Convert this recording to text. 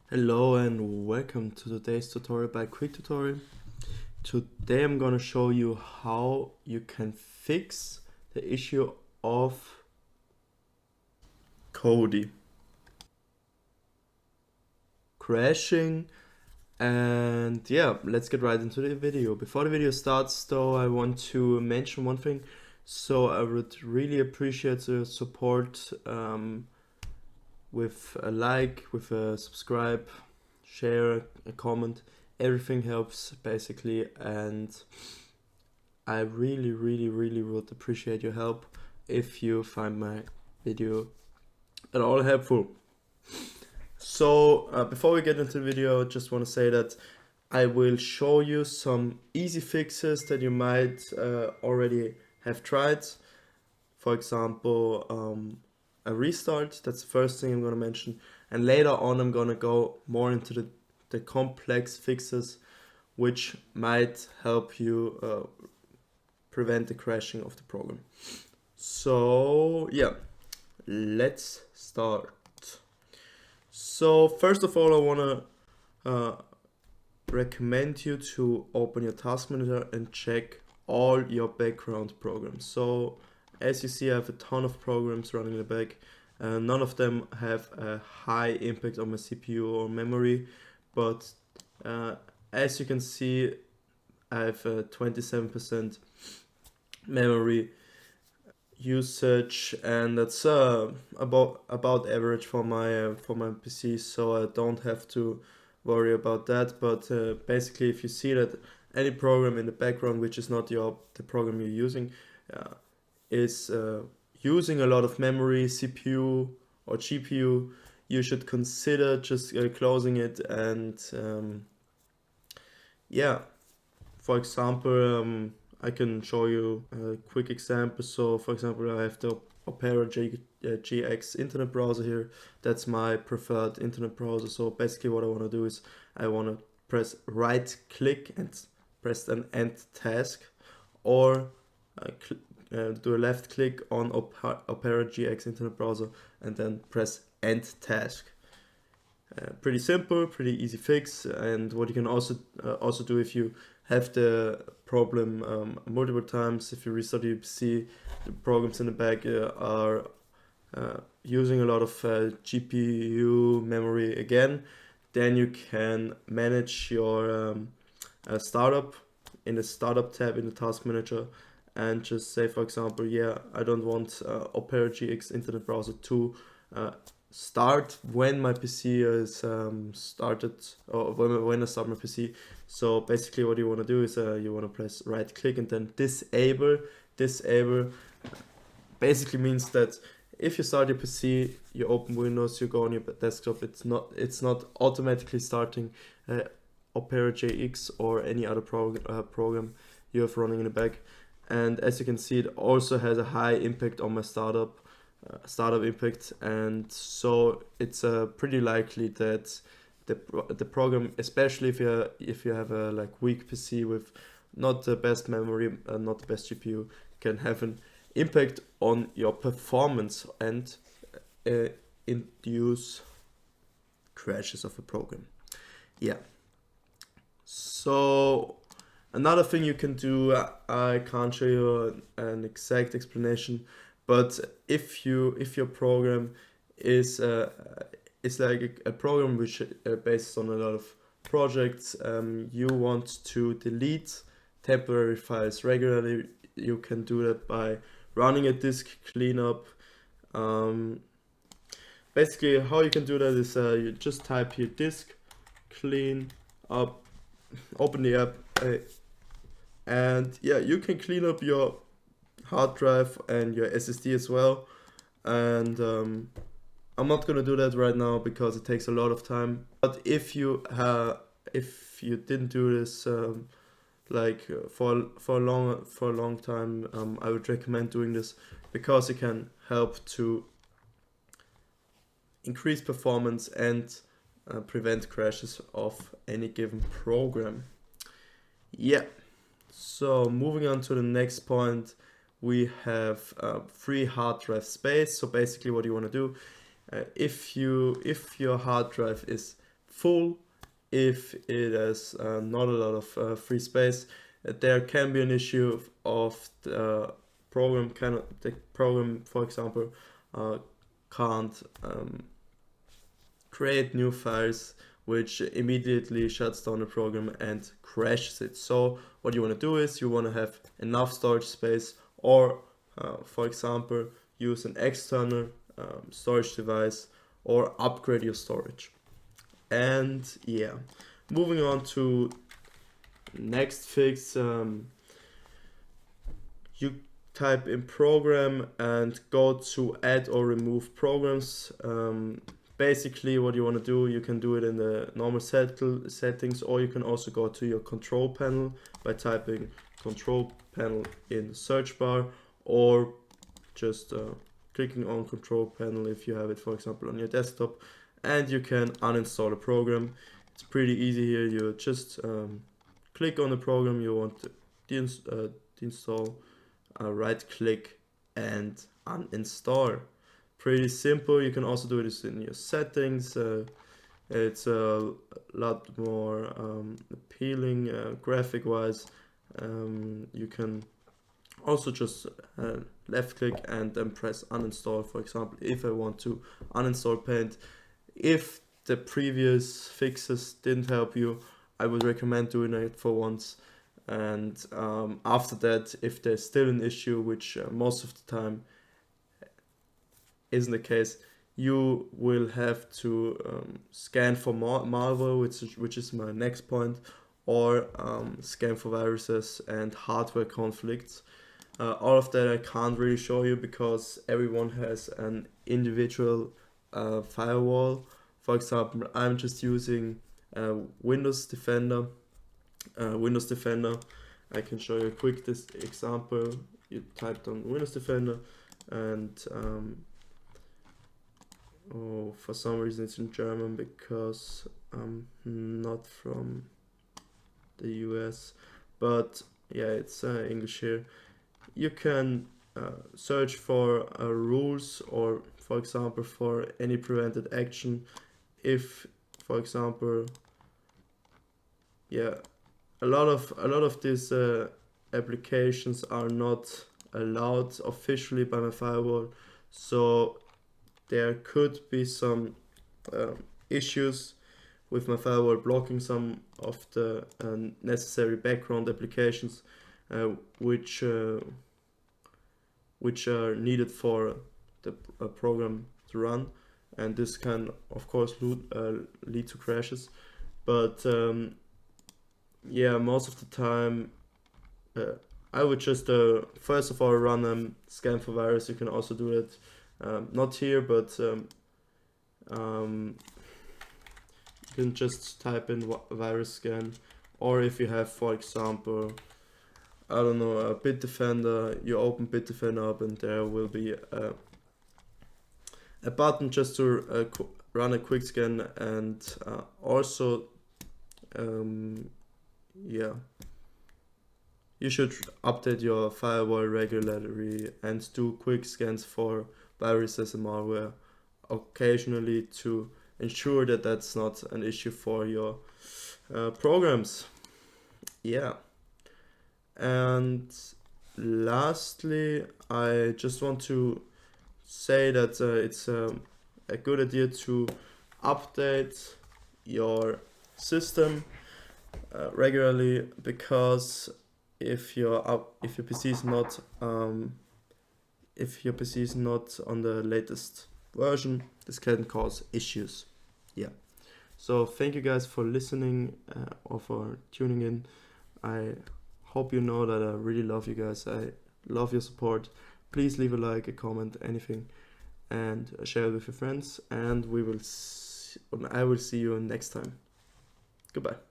Hello and welcome to today's tutorial by Quick Tutorial. Today I'm gonna show you how you can fix the issue of Kodi crashing. And yeah, let's get right into the video. Before the video starts though, I want to mention one thing. So I would really appreciate the support with a like, with a subscribe, share, a comment. Everything helps basically, and I really would appreciate your help if you find my video at all helpful. So before we get into the video, I just want to say that I will show you some easy fixes that you might already have tried. For example, a restart. That's the first thing I'm going to mention, and later on I'm going to go more into the complex fixes which might help you prevent the crashing of the program. So yeah, let's start. So first of all, I want to recommend you to open your task manager and check all your background programs. So as you see, I have a ton of programs running in the back. None of them have a high impact on my CPU or memory, but as you can see, I have a 27% memory usage, and that's about average for my PC, so I don't have to worry about that. But basically, if you see that any program in the background which is not the program you're using is using a lot of memory, CPU or GPU, you should consider just closing it. And yeah, for example, I can show you a quick example. So for example, I have the Opera GX internet browser here. That's my preferred internet browser. So basically what I want to do is I want to press right click and press an end task, or do a left click on Opera GX internet browser and then press end task. Pretty simple, pretty easy fix. And what you can also do if you have the problem multiple times, if you restart your PC, the programs in the back are using a lot of GPU memory again, then you can manage your startup in the startup tab in the task manager, and just say, for example, yeah, I don't want Opera GX internet browser to start when my PC is started, or when I start my PC. So basically what you want to do is you want to press right click and then disable. Basically means that if you start your PC, you open Windows, you go on your desktop, it's not automatically starting Opera GX or any other program you have running in the back. And as you can see, it also has a high impact on my startup impact, and so it's pretty likely that the program, especially if you have a weak PC with not the best memory, not the best GPU, can have an impact on your performance and induce crashes of a program. Yeah. So another thing you can do, I can't show you an exact explanation, but if your program is like a program which based on a lot of projects, you want to delete temporary files regularly, you can do that by running a disk cleanup. Basically, how you can do that is you just type here disk clean up, open the app, and yeah, you can clean up your hard drive and your SSD as well. And I'm not gonna do that right now because it takes a lot of time. But if you didn't do this for a long time, I would recommend doing this because it can help to increase performance and prevent crashes of any given program. Yeah. So moving on to the next point, we have free hard drive space. So basically what you want to do, if your hard drive is full, if it has not a lot of free space. There can be an issue of the program for example, can't create new files, which immediately shuts down the program and crashes it. So what you want to do is you want to have enough storage space, or for example, use an external storage device, or upgrade your storage. And yeah, moving on to next fix. You type in program and go to add or remove programs. Basically what you want to do, you can do it in the normal settings, or you can also go to your control panel by typing control panel in the search bar, or just clicking on control panel if you have it, for example, on your desktop, and you can uninstall a program. It's pretty easy here. You just click on the program you want to deinstall, right click and uninstall. Pretty simple. You can also do this in your settings. It's a lot more appealing graphic wise. You can also just left click and then press uninstall. For example, if I want to uninstall Paint, if the previous fixes didn't help you, I would recommend doing it for once. And after that, if there's still an issue, which most of the time isn't the case, you will have to scan for malware, which is my next point, or scan for viruses and hardware conflicts. All of that I can't really show you because everyone has an individual firewall. For example, I'm just using Windows Defender. I can show you a quick example. You typed on Windows Defender, and for some reason it's in German because I'm not from the US, but yeah, it's English here. You can search for rules, or for example for any prevented action. If, for example, yeah, a lot of these applications are not allowed officially by my firewall, so there could be some issues with my firewall blocking some of the necessary background applications which are needed for the program to run, and this can of course lead to crashes. But yeah, most of the time I would just first of all run scan for virus. You can also do it not here, but you can just type in virus scan, or if you have, for example, I don't know, a Bitdefender, you open Bitdefender up and there will be a button just to run a quick scan. And also yeah, you should update your firewall regularly and do quick scans for viruses and malware occasionally to ensure that that's not an issue for your programs. Yeah. And lastly, I just want to say that it's a good idea to update your system regularly, because if your PC is not on the latest version, this can cause issues. Yeah. So thank you guys for listening or for tuning in. I hope you know that I really love you guys. I love your support. Please leave a like, a comment, anything, and share it with your friends. And I will see you next time. Goodbye.